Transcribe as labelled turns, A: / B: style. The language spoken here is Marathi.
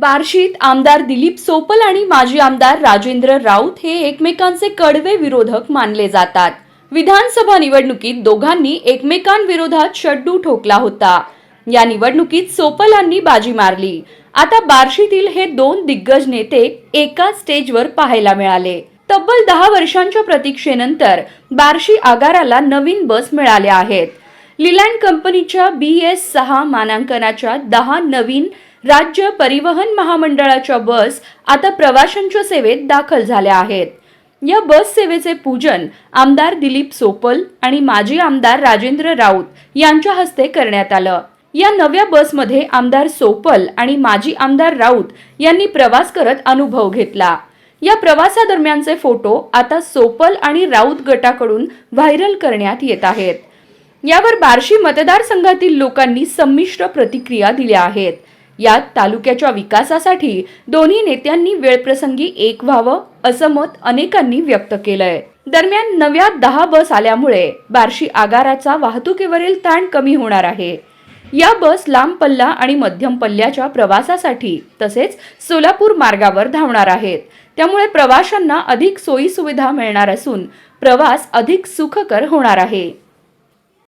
A: बार्शीत आमदार दिलीप सोपल आणि माजी आमदार राजेंद्र राऊत हे एकमेकांचे कडवे विरोधक मानले जातात। विधानसभा निवडणुकीत दोघांनी एकमेकांविरोधात शड्डू ठोकला होता। या निवडणुकीत सोपलांनी बाजी मारली। आता बार्शीतील हे दोन दिग्गज नेते एकाच स्टेजवर पाहायला मिळाले। तब्बल 10 वर्षांच्या प्रतीक्षेनंतर बार्शी आगाराला नवीन बस मिळाल्या आहेत। लीलँड कंपनीच्या BS6 मानांकनाच्या 10 नवीन राज्य परिवहन महामंडळाच्या बस आता प्रवाशांच्या सेवेत दाखल झाल्या आहेत। या बस सेवेचे पूजन आमदार दिलीप सोपल आणि माजी आमदार राजेंद्र राऊत यांच्या हस्ते करण्यात आलं। या नव्या बसमध्ये आमदार सोपल आणि माजी आमदार राऊत यांनी प्रवास करत अनुभव घेतला। या प्रवासादरम्यानचे फोटो आता सोपल आणि राऊत गटाकडून व्हायरल करण्यात येत आहेत। यावर बार्शी मतदारसंघातील लोकांनी संमिश्र प्रतिक्रिया दिल्या आहेत। यात तालुक्याच्या विकासासाठी दोन्ही नेत्यांनी वेळप्रसंगी एक व्हावं असं मत अनेकांनी व्यक्त केलंय। दरम्यान नव्या 10 बस आल्यामुळे बार्शी आगाराचा वाहतुकीवरील ताण कमी होणार आहे। या बस लांब पल्ला आणि मध्यम पल्ल्याच्या प्रवासासाठी तसेच सोलापूर मार्गावर धावणार आहेत। त्यामुळे प्रवाशांना अधिक सोयी सुविधा मिळणार असून प्रवास अधिक सुखकर होणार आहे।